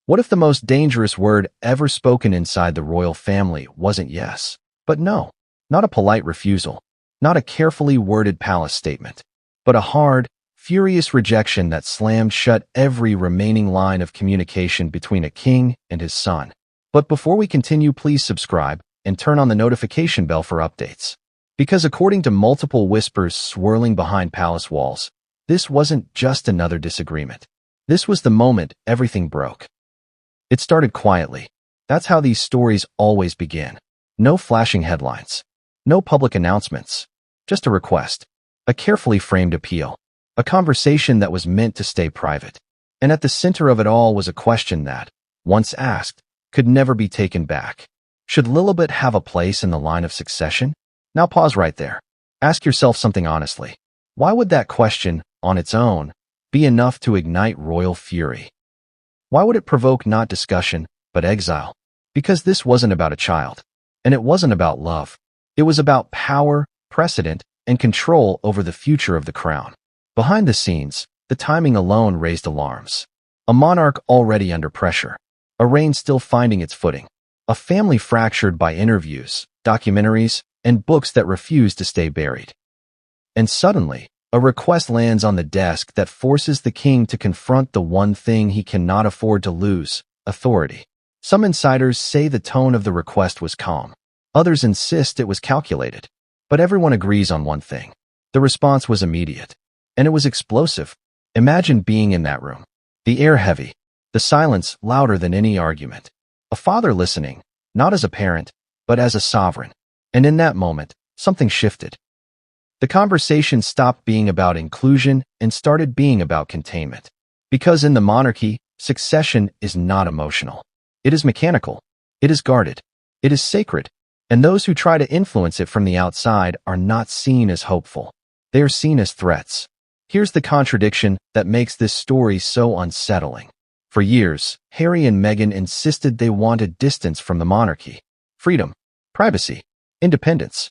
What if the most dangerous word ever spoken inside the royal family wasn't yes, but no? Not a polite refusal, not a carefully worded palace statement, but a hard, furious rejection that slammed shut every remaining line of communication between a king and his son. But before we continue, please subscribe and turn on the notification bell for updates. Because according to multiple whispers swirling behind palace walls, this wasn't just another disagreement. This was the moment everything broke. It started quietly. That's how these stories always begin. No flashing headlines. No public announcements. Just a request. A carefully framed appeal. A conversation that was meant to stay private. And at the center of it all was a question that, once asked, could never be taken back. Should Lilibet have a place in the line of succession? Now pause right there. Ask yourself something honestly. Why would that question, on its own, be enough to ignite royal fury? Why would it provoke not discussion, but exile? Because this wasn't about a child. And it wasn't about love. It was about power, precedent, and control over the future of the crown. Behind the scenes, the timing alone raised alarms. A monarch already under pressure. A reign still finding its footing. A family fractured by interviews, documentaries, and books that refuse to stay buried. And suddenly, a request lands on the desk that forces the king to confront the one thing he cannot afford to lose: authority. Some insiders say the tone of the request was calm. Others insist it was calculated. But everyone agrees on one thing. The response was immediate. And it was explosive. Imagine being in that room. The air heavy. The silence louder than any argument. A father listening, not as a parent, but as a sovereign. And in that moment, something shifted. The conversation stopped being about inclusion and started being about containment. Because in the monarchy, succession is not emotional. It is mechanical. It is guarded. It is sacred. And those who try to influence it from the outside are not seen as hopeful. They are seen as threats. Here's the contradiction that makes this story so unsettling. For years, Harry and Meghan insisted they wanted distance from the monarchy. Freedom, privacy, independence.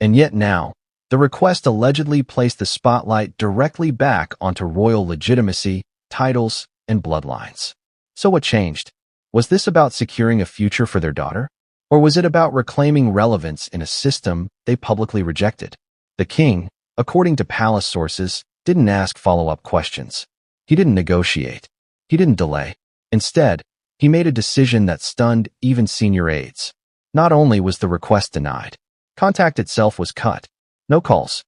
And yet now, the request allegedly placed the spotlight directly back onto royal legitimacy, titles, and bloodlines. So what changed? Was this about securing a future for their daughter? Or was it about reclaiming relevance in a system they publicly rejected? The king, according to palace sources, didn't ask follow-up questions. He didn't negotiate. He didn't delay. Instead, he made a decision that stunned even senior aides. Not only was the request denied, contact itself was cut. No calls.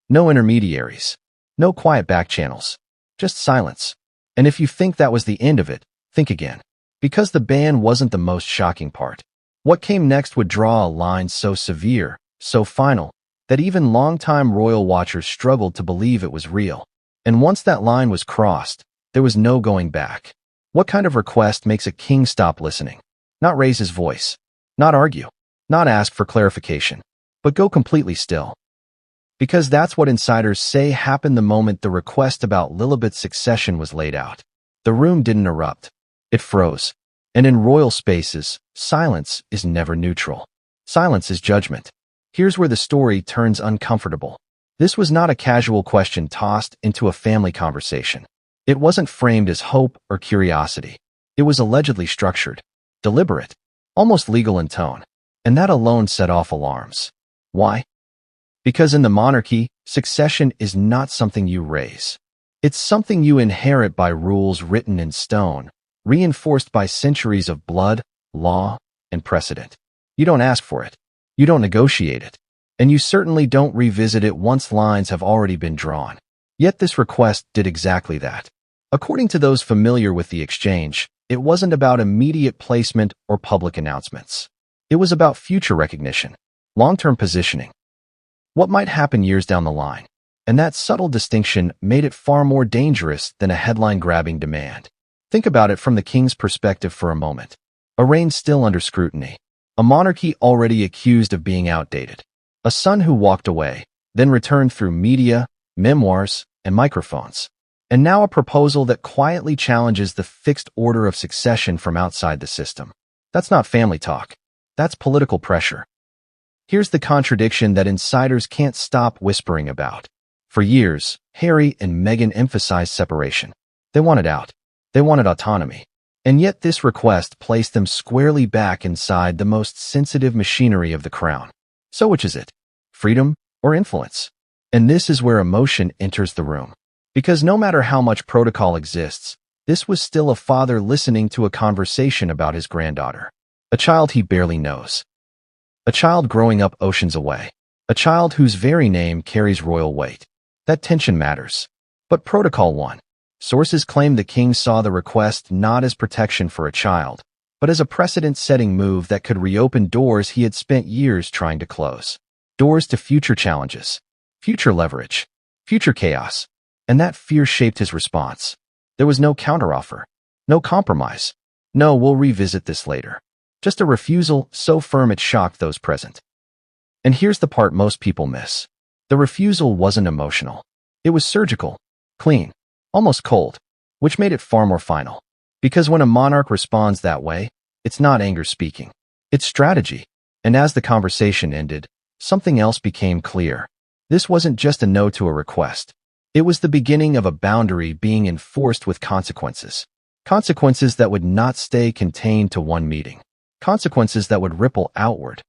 No intermediaries. No quiet back channels. Just silence. And if you think that was the end of it, think again. Because the ban wasn't the most shocking part. What came next would draw a line so severe, so final, that even longtime royal watchers struggled to believe it was real. And once that line was crossed, there was no going back. What kind of request makes a king stop listening? Not raise his voice. Not argue. Not ask for clarification. But go completely still. Because that's what insiders say happened the moment the request about Lilibet's succession was laid out. The room didn't erupt. It froze. And in royal spaces, silence is never neutral. Silence is judgment. Here's where the story turns uncomfortable. This was not a casual question tossed into a family conversation. It wasn't framed as hope or curiosity. It was allegedly structured, deliberate, almost legal in tone. And that alone set off alarms. Why? Because in the monarchy, succession is not something you raise. It's something you inherit by rules written in stone, reinforced by centuries of blood, law, and precedent. You don't ask for it. You don't negotiate it. And you certainly don't revisit it once lines have already been drawn. Yet this request did exactly that. According to those familiar with the exchange, it wasn't about immediate placement or public announcements. It was about future recognition, long-term positioning. What might happen years down the line? And that subtle distinction made it far more dangerous than a headline-grabbing demand. Think about it from the king's perspective for a moment. A reign still under scrutiny. A monarchy already accused of being outdated. A son who walked away, then returned through media, memoirs, and microphones. And now a proposal that quietly challenges the fixed order of succession from outside the system. That's not family talk. That's political pressure. Here's the contradiction that insiders can't stop whispering about. For years, Harry and Meghan emphasized separation. They wanted out. They wanted autonomy. And yet this request placed them squarely back inside the most sensitive machinery of the crown. So which is it? Freedom or influence? And this is where emotion enters the room. Because no matter how much protocol exists, this was still a father listening to a conversation about his granddaughter. A child he barely knows. A child growing up oceans away. A child whose very name carries royal weight. That tension matters. But Protocol 1. Sources claim the king saw the request not as protection for a child, but as a precedent-setting move that could reopen doors he had spent years trying to close. Doors to future challenges, future leverage, future chaos. And that fear shaped his response. There was no counteroffer, no compromise. No, we'll revisit this later. Just a refusal so firm it shocked those present. And here's the part most people miss. The refusal wasn't emotional. It was surgical, clean, almost cold, which made it far more final. Because when a monarch responds that way, it's not anger speaking. It's strategy. And as the conversation ended, something else became clear. This wasn't just a no to a request. It was the beginning of a boundary being enforced with consequences. Consequences that would not stay contained to one meeting. Consequences that would ripple outward.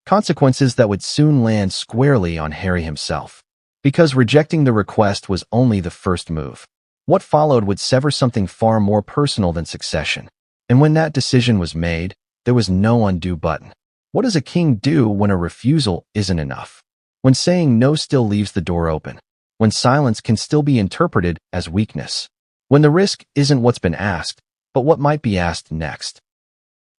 Consequences that would soon land squarely on Harry himself. Because rejecting the request was only the first move. What followed would sever something far more personal than succession. And when that decision was made, there was no undo button. What does a king do when a refusal isn't enough? When saying no still leaves the door open? When silence can still be interpreted as weakness? When the risk isn't what's been asked, but what might be asked next?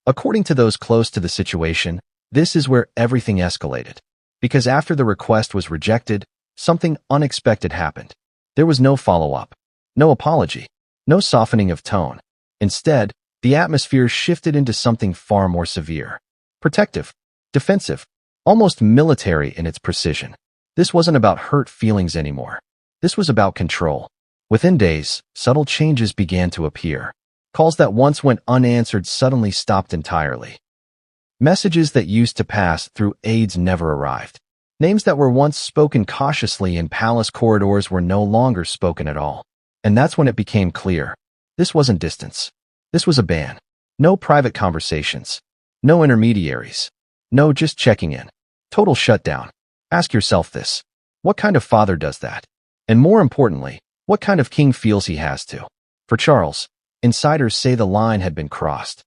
According to those close to the situation, this is where everything escalated. Because after the request was rejected, something unexpected happened. There was no follow-up, no apology, no softening of tone. Instead, the atmosphere shifted into something far more severe. Protective, defensive, almost military in its precision. This wasn't about hurt feelings anymore. This was about control. Within days, subtle changes began to appear. Calls that once went unanswered suddenly stopped entirely. Messages that used to pass through aides never arrived. Names that were once spoken cautiously in palace corridors were no longer spoken at all. And that's when it became clear. This wasn't distance. This was a ban. No private conversations. No intermediaries. No just checking in. Total shutdown. Ask yourself this. What kind of father does that? And more importantly, what kind of king feels he has to? For Charles, insiders say the line had been crossed.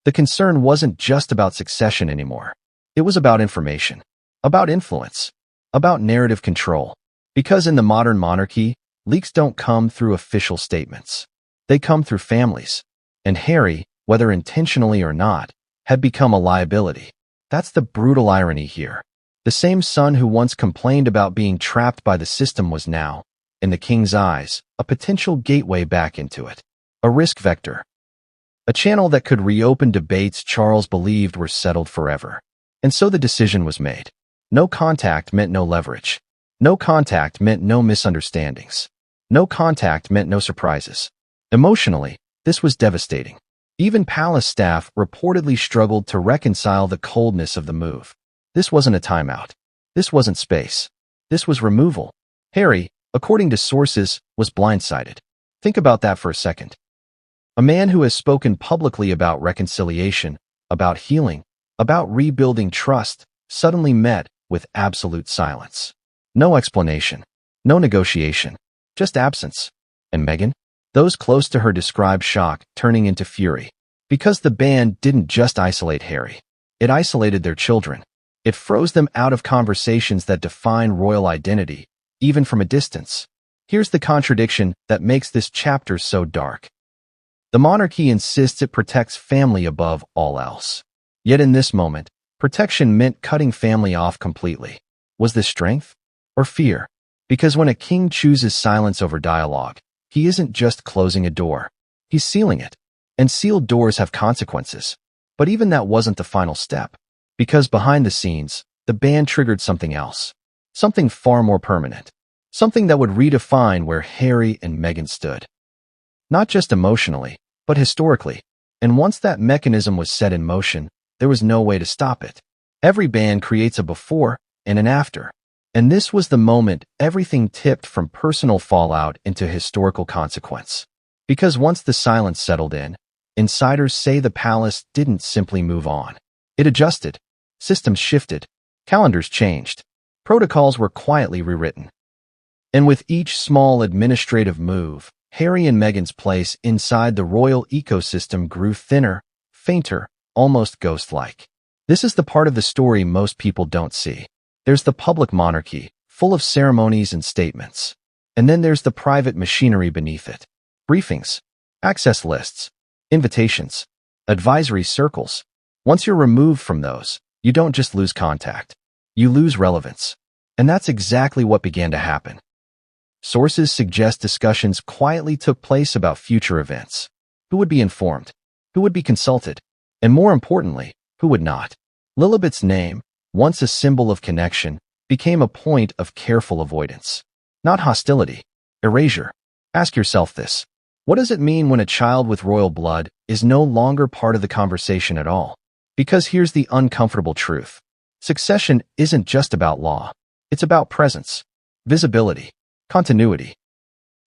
The concern wasn't just about succession anymore. It was about information, about influence, about narrative control. Because in the modern monarchy, leaks don't come through official statements. They come through families. And Harry, whether intentionally or not, had become a liability. That's the brutal irony here. The same son who once complained about being trapped by the system was now, in the king's eyes, a potential gateway back into it. A risk vector. A channel that could reopen debates Charles believed were settled forever. And so the decision was made. No contact meant no leverage. No contact meant no misunderstandings. No contact meant no surprises. Emotionally, this was devastating. Even palace staff reportedly struggled to reconcile the coldness of the move. This wasn't a timeout. This wasn't space. This was removal. Harry, according to sources, was blindsided. Think about that for a second. A man who has spoken publicly about reconciliation, about healing, about rebuilding trust, suddenly met with absolute silence. No explanation. No negotiation. Just absence. And Meghan? Those close to her described shock turning into fury. Because the ban didn't just isolate Harry. It isolated their children. It froze them out of conversations that define royal identity, even from a distance. Here's the contradiction that makes this chapter so dark. The monarchy insists it protects family above all else. Yet in this moment, protection meant cutting family off completely. Was this strength or fear? Because when a king chooses silence over dialogue, he isn't just closing a door. He's sealing it. And sealed doors have consequences. But even that wasn't the final step. Because behind the scenes, the ban triggered something else. Something far more permanent. Something that would redefine where Harry and Meghan stood. Not just emotionally, but historically. And once that mechanism was set in motion, there was no way to stop it. Every ban creates a before and an after. And this was the moment everything tipped from personal fallout into historical consequence. Because once the silence settled in, insiders say the palace didn't simply move on. It adjusted. Systems shifted. Calendars changed. Protocols were quietly rewritten. And with each small administrative move, Harry and Meghan's place inside the royal ecosystem grew thinner, fainter, almost ghost-like. This is the part of the story most people don't see. There's the public monarchy, full of ceremonies and statements. And then there's the private machinery beneath it. Briefings, access lists, invitations, advisory circles. Once you're removed from those, you don't just lose contact. You lose relevance. And that's exactly what began to happen. Sources suggest discussions quietly took place about future events. Who would be informed? Who would be consulted? And more importantly, who would not? Lilibet's name, once a symbol of connection, became a point of careful avoidance. Not hostility. Erasure. Ask yourself this. What does it mean when a child with royal blood is no longer part of the conversation at all? Because here's the uncomfortable truth. Succession isn't just about law. It's about presence, visibility, continuity.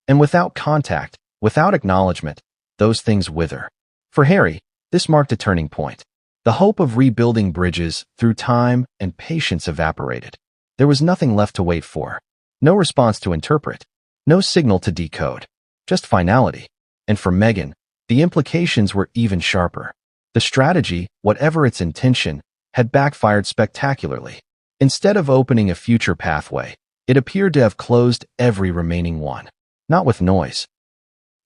And without contact, without acknowledgement, those things wither. For Harry, this marked a turning point. The hope of rebuilding bridges through time and patience evaporated. There was nothing left to wait for. No response to interpret. No signal to decode. Just finality. And for Meghan, the implications were even sharper. The strategy, whatever its intention, had backfired spectacularly. Instead of opening a future pathway, it appeared to have closed every remaining one. Not with noise.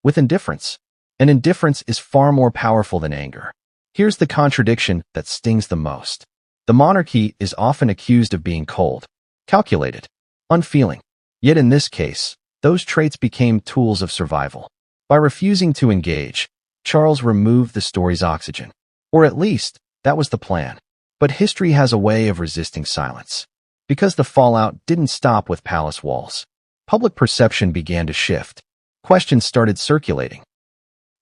With indifference. And indifference is far more powerful than anger. Here's the contradiction that stings the most. The monarchy is often accused of being cold, calculated, unfeeling. Yet in this case, those traits became tools of survival. By refusing to engage, Charles removed the story's oxygen. Or at least, that was the plan. But history has a way of resisting silence. Because the fallout didn't stop with palace walls. Public perception began to shift. Questions started circulating.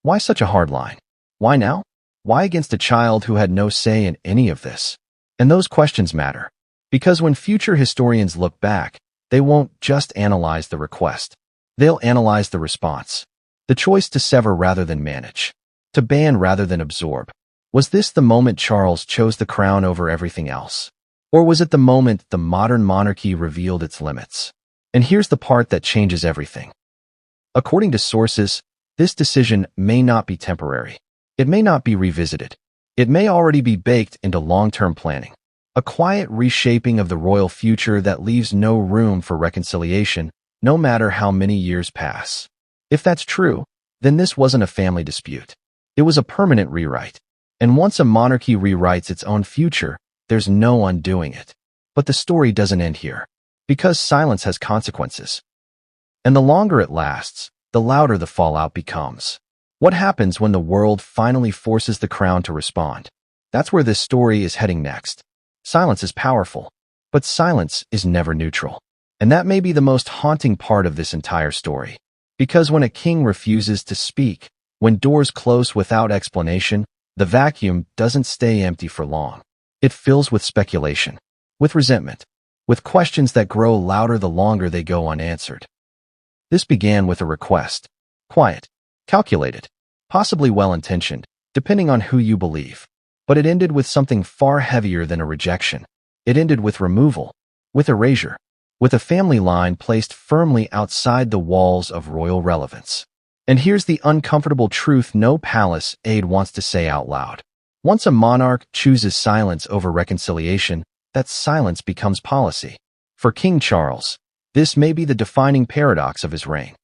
Why such a hard line? Why now? Why against a child who had no say in any of this? And those questions matter. Because when future historians look back, they won't just analyze the request. They'll analyze the response. The choice to sever rather than manage. To ban rather than absorb. Was this the moment Charles chose the crown over everything else? Or was it the moment the modern monarchy revealed its limits? And here's the part that changes everything. According to sources, this decision may not be temporary. It may not be revisited. It may already be baked into long-term planning. A quiet reshaping of the royal future that leaves no room for reconciliation, no matter how many years pass. If that's true, then this wasn't a family dispute. It was a permanent rewrite. And once a monarchy rewrites its own future, there's no undoing it. But the story doesn't end here. Because silence has consequences. And the longer it lasts, the louder the fallout becomes. What happens when the world finally forces the crown to respond? That's where this story is heading next. Silence is powerful, but silence is never neutral. And that may be the most haunting part of this entire story. Because when a king refuses to speak, when doors close without explanation, the vacuum doesn't stay empty for long. It fills with speculation, with resentment, with questions that grow louder the longer they go unanswered. This began with a request. Quiet, calculated, possibly well-intentioned, depending on who you believe. But it ended with something far heavier than a rejection. It ended with removal, with erasure, with a family line placed firmly outside the walls of royal relevance. And here's the uncomfortable truth no palace aide wants to say out loud. Once a monarch chooses silence over reconciliation, that silence becomes policy. For King Charles, this may be the defining paradox of his reign.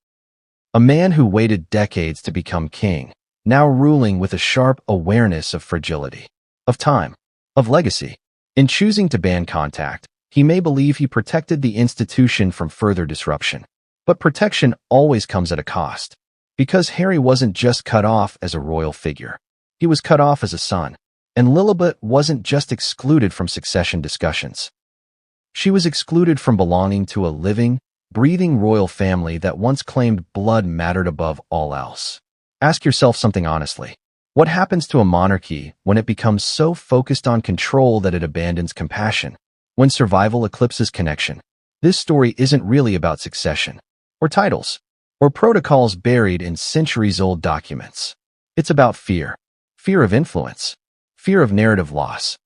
A man who waited decades to become king, now ruling with a sharp awareness of fragility, of time, of legacy. In choosing to ban contact, he may believe he protected the institution from further disruption. But protection always comes at a cost. Because Harry wasn't just cut off as a royal figure. He was cut off as a son. And Lilibet wasn't just excluded from succession discussions. She was excluded from belonging to a living, breathing royal family that once claimed blood mattered above all else. Ask yourself something honestly. What happens to a monarchy when it becomes so focused on control that it abandons compassion? When survival eclipses connection? This story isn't really about succession, or titles, or protocols buried in centuries-old documents. It's about fear. Fear of influence. Fear of narrative loss.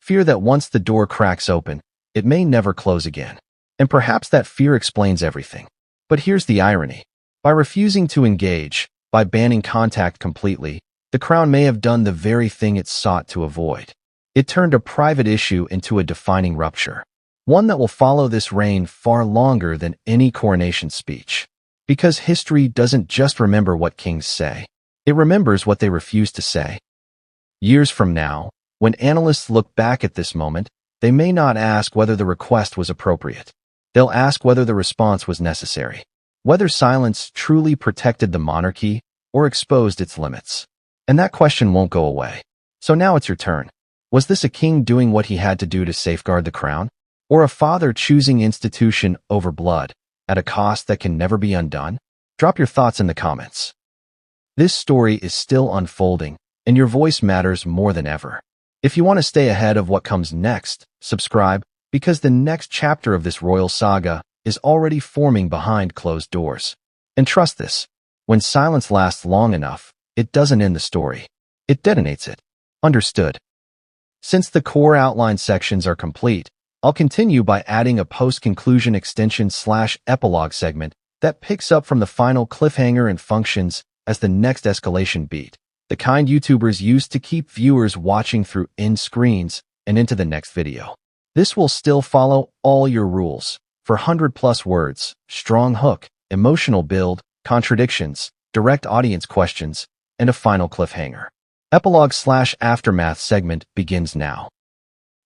Fear that once the door cracks open, it may never close again. And perhaps that fear explains everything. But here's the irony. By refusing to engage, by banning contact completely, the crown may have done the very thing it sought to avoid. It turned a private issue into a defining rupture. One that will follow this reign far longer than any coronation speech. Because history doesn't just remember what kings say. It remembers what they refuse to say. Years from now, when analysts look back at this moment, they may not ask whether the request was appropriate. They'll ask whether the response was necessary. Whether silence truly protected the monarchy or exposed its limits. And that question won't go away. So now it's your turn. Was this a king doing what he had to do to safeguard the crown? Or a father choosing institution over blood at a cost that can never be undone? Drop your thoughts in the comments. This story is still unfolding, and your voice matters more than ever. If you want to stay ahead of what comes next, subscribe, because the next chapter of this royal saga is already forming behind closed doors. And trust this, when silence lasts long enough, it doesn't end the story. It detonates it. Understood? Since the core outline sections are complete, I'll continue by adding a post-conclusion extension/epilogue segment that picks up from the final cliffhanger and functions as the next escalation beat, the kind YouTubers use to keep viewers watching through end screens and into the next video. This will still follow all your rules for 100+ words, strong hook, emotional build, contradictions, direct audience questions, and a final cliffhanger. Epilogue/aftermath segment begins now.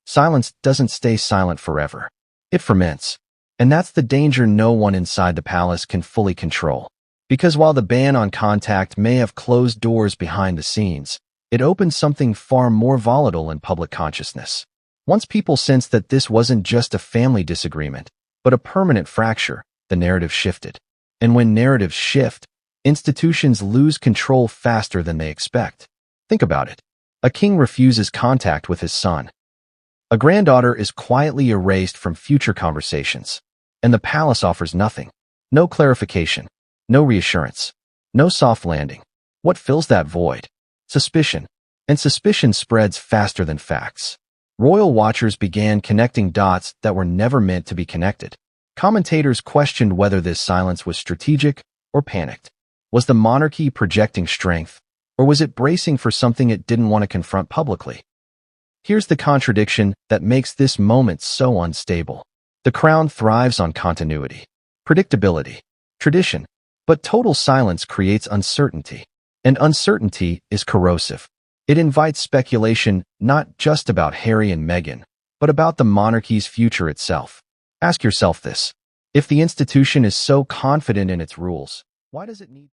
Silence doesn't stay silent forever. It ferments. And that's the danger no one inside the palace can fully control. Because while the ban on contact may have closed doors behind the scenes, it opened something far more volatile in public consciousness. Once people sensed that this wasn't just a family disagreement, but a permanent fracture, the narrative shifted. And when narratives shift, institutions lose control faster than they expect. Think about it. A king refuses contact with his son. A granddaughter is quietly erased from future conversations. And the palace offers nothing. No clarification. No reassurance. No soft landing. What fills that void? Suspicion. And suspicion spreads faster than facts. Royal watchers began connecting dots that were never meant to be connected. Commentators questioned whether this silence was strategic or panicked. Was the monarchy projecting strength, or was it bracing for something it didn't want to confront publicly? Here's the contradiction that makes this moment so unstable. The crown thrives on continuity, predictability, tradition, but total silence creates uncertainty, and uncertainty is corrosive. It invites speculation not just about Harry and Meghan, but about the monarchy's future itself. Ask yourself this. If the institution is so confident in its rules, why does it need